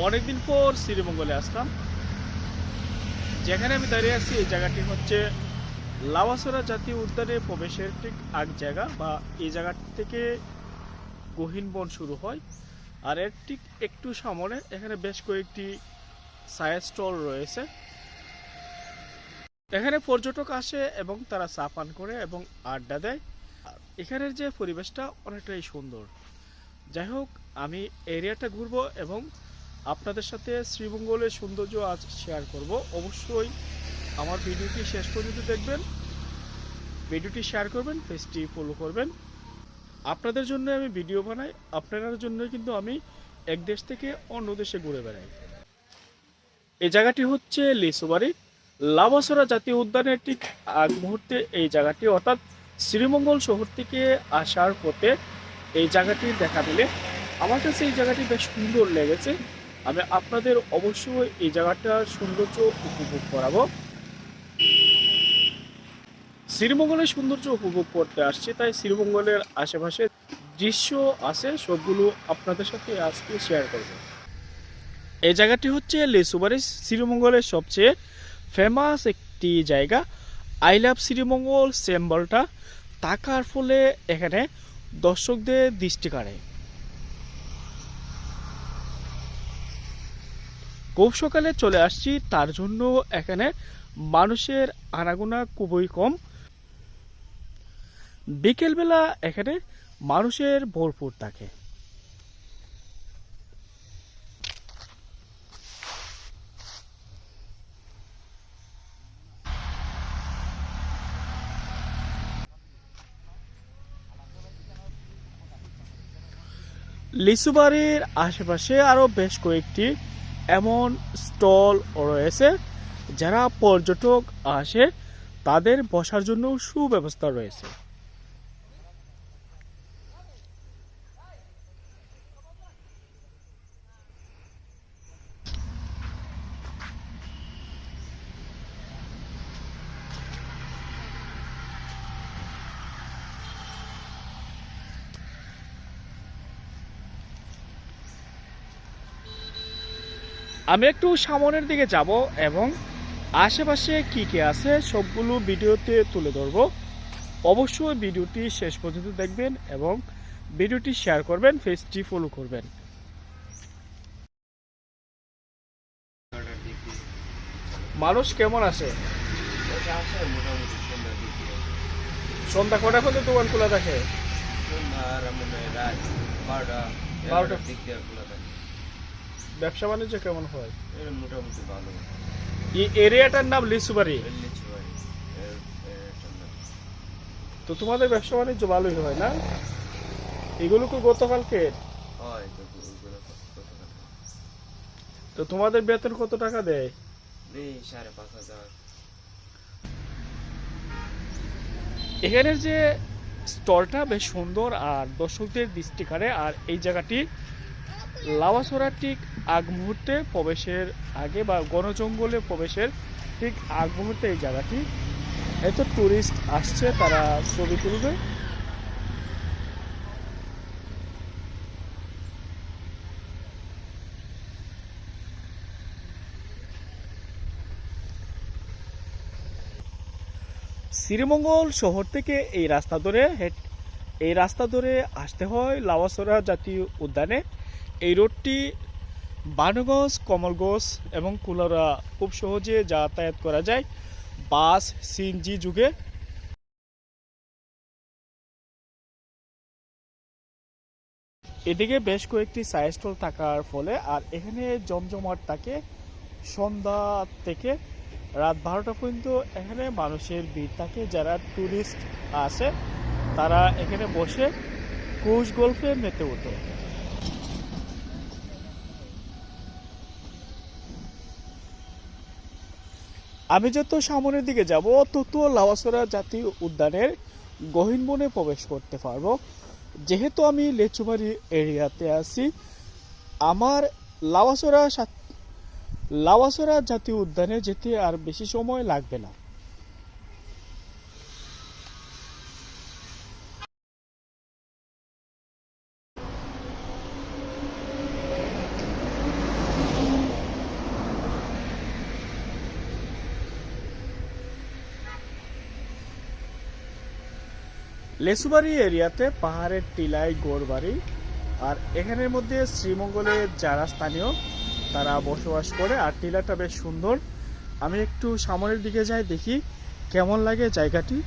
অনেকদিন পর শ্রীমঙ্গলে আসলাম। যেখানে আমি দাঁড়িয়ে আছি এই জায়গাটি হচ্ছে লাউয়াছড়া জাতীয় উদ্যানে প্রবেশের ঠিক আগ জায়গা, বা এই জায়গা থেকে গহীন বন শুরু হয়। আর এর ঠিক একটু সামনে এখানে বেশ কয়েকটি চায়ের স্টল রয়েছে। এখানে পর্যটক আসে এবং তারা চা পান করে এবং আড্ডা দেয়। এখানের যে পরিবেশটা অনেকটাই সুন্দর। যাই হোক, আমি এরিয়াটা ঘুরবো এবং আপনাদের সাথে শ্রীমঙ্গলের সৌন্দর্য আজ শেয়ার করব। অবশ্যই আমার ভিডিওটি শেষ পর্যন্ত দেখবেন, ভিডিওটি শেয়ার করবেন, পেজটি ফলো করবেন। আপনাদের জন্য আমি ভিডিও বানাই, আপনাদের জন্য কিন্তু আমি এক দেশ থেকে অন্য দেশে ঘুরে বেড়াই। এই জায়গাটি হচ্ছে লিচুবাড়ি, লাউয়াছড়া জাতীয় উদ্যানের ঠিক আগ মুহূর্তে এই জায়গাটি, অর্থাৎ শ্রীমঙ্গল শহর থেকে আসার পথে এই জায়গাটি দেখা দিলে আমার কাছে এই জায়গাটি বেশ সুন্দর লেগেছে। আমি আপনাদের অবশ্যই এই জায়গাটার সৌন্দর্য উপভোগ করাবো। শ্রীমঙ্গলের সৌন্দর্য উপভোগ করতে আসছি, তাই শ্রীমঙ্গলের আশেপাশে দৃশ্য আছে সবগুলো আপনাদের সাথে আজকে শেয়ার করব। এই জায়গাটি হচ্ছে লিচুবাড়ি, শ্রীমঙ্গলের সবচেয়ে ফেমাস একটি জায়গা। আই লাভ শ্রীমঙ্গল সিম্বলটা থাকার ফলে এখানে দর্শকদের দৃষ্টি কাড়ে। খুব সকালে চলে আসছি, তার জন্য এখানে মানুষের আনাগোনা খুবই কম। বিকেলবেলা এখানে মানুষের ভরপুর থাকে। লিচুবাড়ির আশেপাশে আরো বেশ কয়েকটি এমন স্টল রয়েছে, যারা পর্যটক আসে তাদের বসার জন্য সুব্যবস্থা রয়েছে। আমি একটু সামনের দিকে যাব এবং আশেপাশে কি কি আছে সবগুলো ভিডিওতে তুলে ধরবো। অবশ্যই ভিডিওটি শেষ পর্যন্ত দেখবেন এবং ভিডিওটি শেয়ার করবেন, পেজটি ফলো করবেন। মানুষ কেমন আছে? সন্ধ্যা কটা পর্যন্ত দোকান খোলা থাকে? 12টার দিক দিয়ে খোলা থাকে। ব্যবসা বাণিজ্য কেমন হয়? মোটামুটি ভালো। এই এরিয়াটার নাম লিচুবাড়ি। তো তোমাদের ব্যবসা বাণিজ্য ভালোই হয় না? এগুলো কি গতকালকে? তো তোমাদের বেতন কত টাকা দেয়? 5,500। এখানের যে স্টলটা বেশ সুন্দর আর দর্শকদের দৃষ্টি কাড়ে। আর এই জায়গাটি লাউয়াছড়া ঠিক আগ মুহূর্তে প্রবেশের আগে, বা গণজঙ্গলে প্রবেশের ঠিক আগ মুহূর্তে এই জায়গাটি এত টুরিস্ট আসছে, তারা ছবি তুলবে। শ্রীমঙ্গল শহর থেকে এই রাস্তা ধরে আসতে হয় লাউয়াছড়া জাতীয় উদ্যানে। এই রোডটি বানুগঞ্জ, কমলগঞ্জ এবং কুলাউড়া খুব সহজে যাতায়াত করা যায় বাস, সিএনজি যুগে। এদিকে বেশ কয়েকটি চায়ের স্টল থাকার ফলে আর এখানে জমজমাট থাকে। সন্ধ্যা থেকে রাত 12টা পর্যন্ত এখানে মানুষের ভিড় থাকে। যারা টুরিস্ট আসে তারা এখানে বসে ক্রুজ গল্ফে মেতে ওঠে। আমি যত সামনের দিকে যাব তত লাউয়াছড়া জাতীয় উদ্যানের গহীন বনে প্রবেশ করতে পারবো। যেহেতু আমি লিচুবাড়ি এরিয়াতে আছি, আমার লাউয়াছড়া জাতীয় উদ্যানে যেতে আর বেশি সময় লাগবে না। লেসুবাড়ি এরিয়াতে পাহাড়ের টিলায় গড়বাড়ি, আর এখানের মধ্যে শ্রীমঙ্গলের যারা স্থানীয় তারা বসবাস করে। আর টিলাটা বেশ সুন্দর। আমি একটু সামনের দিকে যাই, দেখি কেমন লাগে জায়গাটি।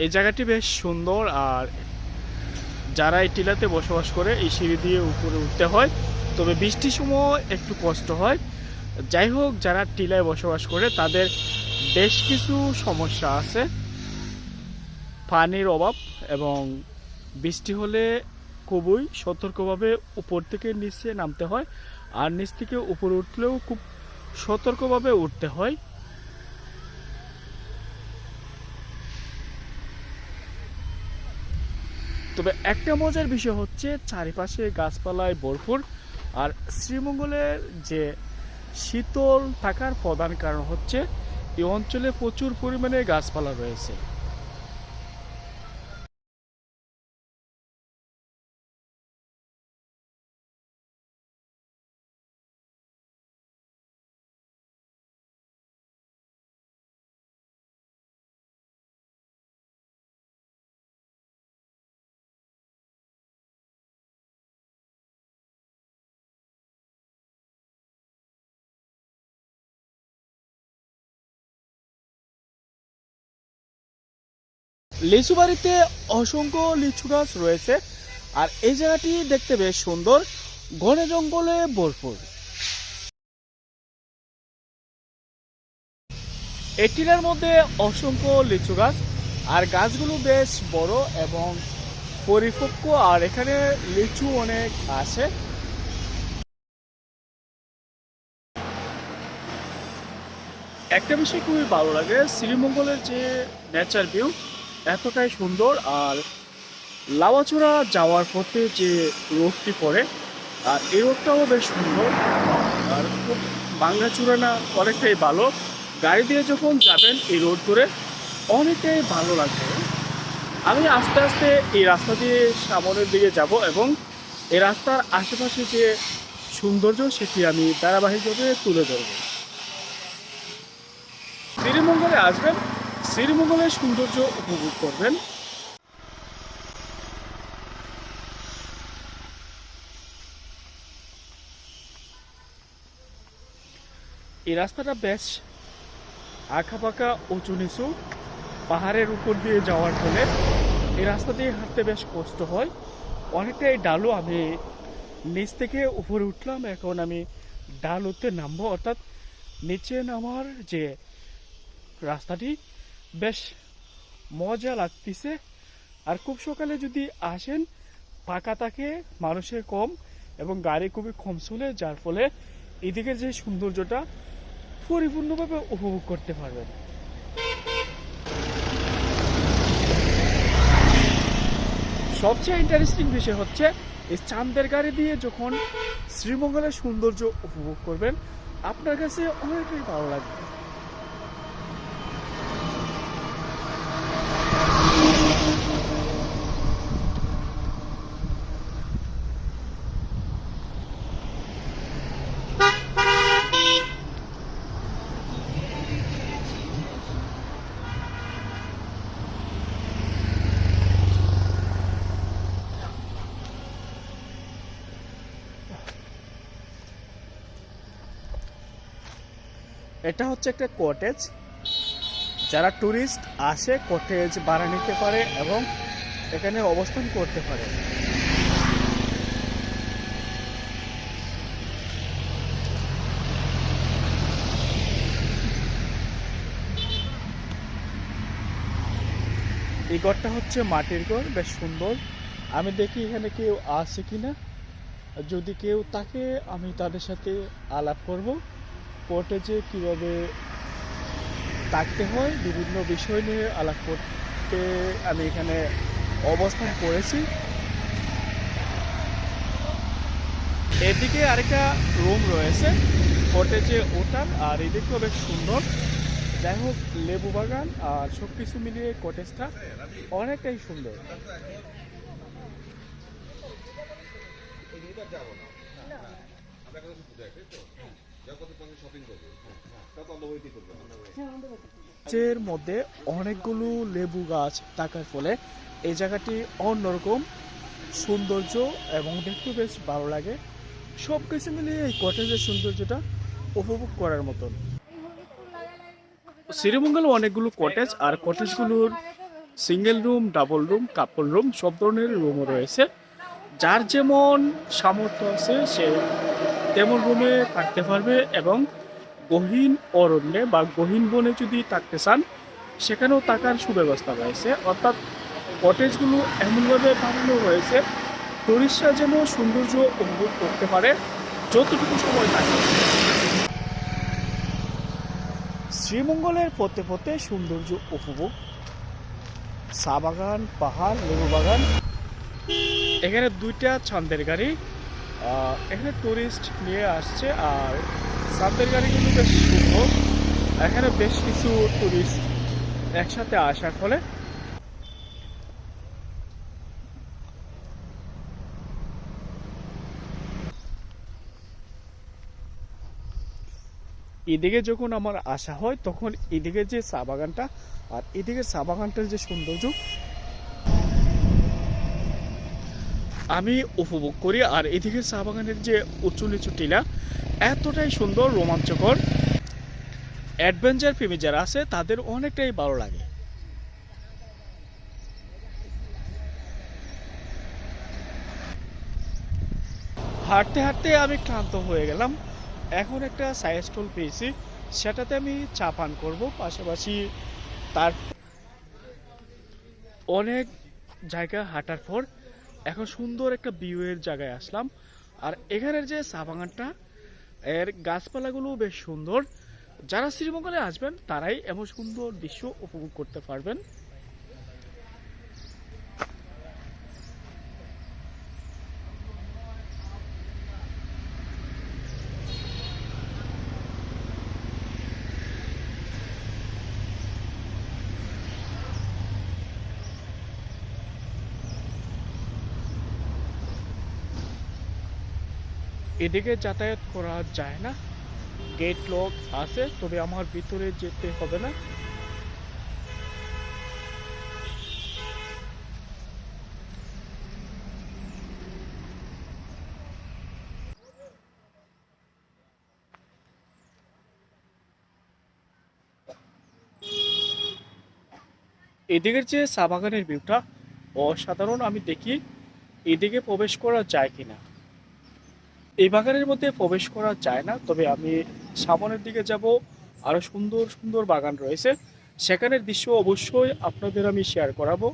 এই জায়গাটি বেশ সুন্দর। আর যারা এই টিলাতে বসবাস করে এই সিঁড়ি দিয়ে উপরে উঠতে হয়, তবে বৃষ্টির সময় একটু কষ্ট হয়। যাই হোক, যারা টিলায় বসবাস করে তাদের বেশ কিছু সমস্যা আছে, পানির অভাব, এবং বৃষ্টি হলে খুবই সতর্কভাবে উপর থেকে নিচে নামতে হয়, আর নিচ থেকে উপরে উঠলেও খুব সতর্কভাবে উঠতে হয়। তবে একটা মজার বিষয় হচ্ছে চারিপাশে গাছপালায় ভরপুর। আর শ্রীমঙ্গলের যে শীতল থাকার প্রধান কারণ হচ্ছে এই অঞ্চলে প্রচুর পরিমাণে গাছপালা রয়েছে। লিচু বাড়িতে অসংখ্য লিচু গাছ রয়েছে, আর এই জায়গাটি দেখতে বেশ সুন্দর, ঘন জঙ্গলে ভরপুর। এই টিলার মধ্যে অসংখ্য লিচু গাছ, আর গাছগুলো বেশ বড় এবং পরিপক্ক, আর এখানে লিচু অনেক আছে। একটা বিষয় খুবই ভালো লাগে, শ্রীমঙ্গলের যে নেচার ভিউ এতটাই সুন্দর। আর লাওয়াচূড়া যাওয়ার পথে যে রোডটি পড়ে, আর এই রোডটাও বেশ সুন্দর, আর খুব ভাঙাচূড়া না, অনেকটাই ভালো। গাড়ি দিয়ে যখন যাবেন এই রোড ধরে অনেকটাই ভালো লাগবে। আমি আস্তে আস্তে এই রাস্তা দিয়ে সামনের দিকে যাব, এবং এই রাস্তার আশেপাশে যে সৌন্দর্য সেটি আমি ধারাবাহিকভাবে তুলে ধরব। শ্রীমঙ্গলে আসবেন, শ্রীমঙ্গলের সৌন্দর্য উপভোগ করবেন। এই রাস্তাটা বেশ আঁকাবাঁকা, উঁচু নিচু, পাহাড়ের উপর দিয়ে যাওয়ার ফলে এই রাস্তা দিয়ে হাঁটতে বেশ কষ্ট হয়, অনেকটাই ডালু। আমি নিচ থেকে উপরে উঠলাম, এখন আমি ডালুতে নামবো, অর্থাৎ নিচে নামার যে রাস্তাটি বেশ মজা লাগতেছে। আর খুব সকালে যদি আসেন, ফাঁকা থাকে, মানুষের কম এবং গাড়ি খুবই কম চলে, যার ফলে এদিকে যে সৌন্দর্যটা পরিপূর্ণভাবে উপভোগ করতে পারবেন। সবচেয়ে ইন্টারেস্টিং বিষয় হচ্ছে এই চাঁদের গাড়ি দিয়ে যখন শ্রীমঙ্গলের সৌন্দর্য উপভোগ করবেন, আপনার কাছে অনেকটাই ভালো লাগবে। এটা হচ্ছে একটা কটেজ, যারা ট্যুরিস্ট আসে কটেজ ভাড়া নিতে পারে এবং এখানে অবস্থান করতে পারে। এই ঘরটা হচ্ছে মাটির ঘর, বেশ সুন্দর। আমি দেখি এখানে কেউ আছে কিনা, যদি কেউ থাকে আমি তাদের সাথে আলাপ করব। কটেজে কিভাবে থাকতে হয় বিভিন্ন বিষয় নিয়ে আলাপ করতে আমি এখানে অবস্থান করেছি। এদিকে আরেকটা রুম রয়েছে কটেজে ওঠার, আর এদিকেও বেশ সুন্দর। যাই হোক, লেবু বাগান আর সবকিছু মিলিয়ে কটেজটা অনেকটাই সুন্দর। এর মধ্যে অনেকগুলো লেবু গাছ থাকার ফলে এই জায়গাটি অন্যরকম সৌন্দর্য এবং দেখতে বেশ ভালো লাগে। সব কিছু মিলিয়ে এই কটেজের সৌন্দর্যটা উপভোগ করার মতন। শ্রীমঙ্গলে অনেকগুলো কটেজ, আর কটেজগুলোর single room, double room, couple room সব ধরনের রুমও রয়েছে। যার যেমন সামর্থ্য আছে সে তেমন রুমে থাকতে পারবে, এবং গহীন অরণ্যে বা গহীন বনে যদি থাকতে চান সেখানেও থাকার সুব্যবস্থা রয়েছে। অর্থাৎ কটেজগুলো এমনভাবে বানানো হয়েছে টুরিস্টরা যেন সৌন্দর্য উপভোগ করতে পারে যতটুকু সময় থাকে। শ্রীমঙ্গলের পথে পথে সৌন্দর্য উপভোগ, চা বাগান, পাহাড়, লেবু বাগান। এখানে দুইটা চাঁদের গাড়ি এখানে টুরিস্ট নিয়ে আসছে, আর চাঁদের গাড়িগুলো বেশ সুন্দর। এখানে বেশ কিছু টুরিস্ট একসাথে আসার ফলে এদিকে যখন আমার আসা হয় তখন এদিকে যে চা বাগানটা আর এদিকে চা বাগানটার যে সৌন্দর্য আমি উপভোগ করি। আর এদিকে চা বাগানের যে উঁচু নিচু টিলা এতটাই সুন্দর, রোমাঞ্চকর। অ্যাডভেঞ্চার প্রেমী যারা আছে তাদের অনেকটাই ভালো লাগে। হাঁটতে হাঁটতে আমি ক্লান্ত হয়ে গেলাম। এখন একটা চায়ের স্টল পেয়েছি, সেটাতে আমি চা পান করবো। পাশাপাশি তার অনেক জায়গা হাঁটার পর এখন সুন্দর একটা ভিউয়ের জায়গায় আসলাম। আর এখানের যে চা বাগানটা এর গাছপালাগুলো বেশ সুন্দর। যারা শ্রীমঙ্গলে আসবেন তারাই এমন সুন্দর দৃশ্য উপভোগ করতে পারবেন। এদিকে যাতায়াত করা যায় না, গেট লক আছে, তবে আমার ভিতরে যেতে হবে না। এদিকের যে চা বাগানের ভিউটা অসাধারণ। আমি দেখি এদিকে প্রবেশ করা যায় কিনা। এই বাগানের মধ্যে প্রবেশ করা যায় না, তবে আমি সামনের দিকে যাব। আরো সুন্দর সুন্দর বাগান রয়েছে, সেখানের দৃশ্য অবশ্যই আপনাদের আমি শেয়ার করাবো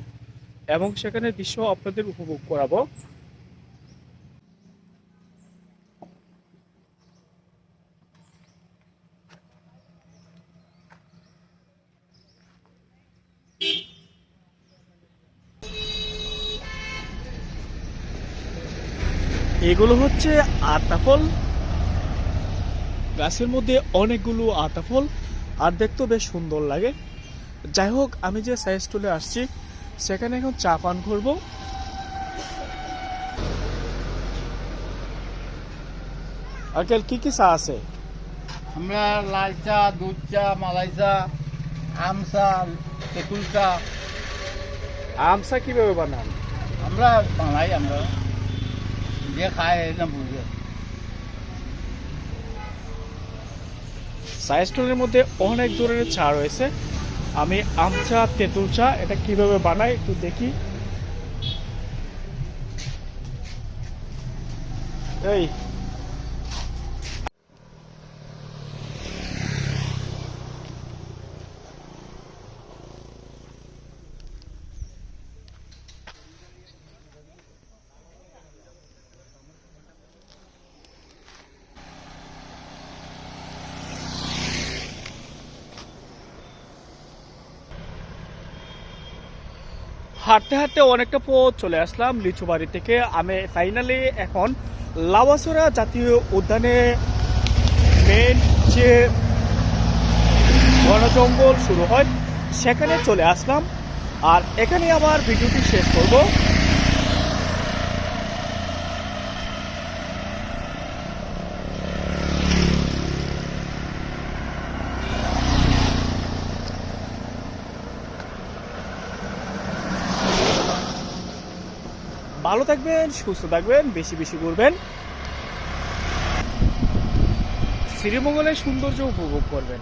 এবং সেখানের দৃশ্য আপনাদের উপভোগ করাবো। এগুলো হচ্ছে আতাফল, গাছের মধ্যে অনেকগুলো আতাফল, আর দেখতেও বেশ সুন্দর লাগে। যাই হোক, আমি যে চা স্টলে আসছি সেখানে এখন চা পান করবো। আঙ্কেল কি কি চা আছে? আমরা লাল চা, দুধ চা, মালাই চা, আম চা, তেঁতুল চা। আম চা কিভাবে বানান? আমরা বানাই, আমরা যে খায় না বুঝে। চা স্টলের মধ্যে অনেক ধরনের চা রয়েছে। আমি আম চা, তেঁতুল চা এটা কিভাবে বানাই একটু দেখি। এই হাঁটতে হাঁটতে অনেকটা পথ চলে আসলাম লিচুবাড়ি থেকে। আমি ফাইনালি এখন লাউয়াছড়া জাতীয় উদ্যানে মেন যে ঘন জঙ্গল শুরু হয়, সেখানে চলে আসলাম। আর এখানে আমার ভিডিওটি শেষ করব। ভালো থাকবেন, সুস্থ থাকবেন, বেশি বেশি ঘুরবেন, শ্রীমঙ্গলের সৌন্দর্য উপভোগ করবেন।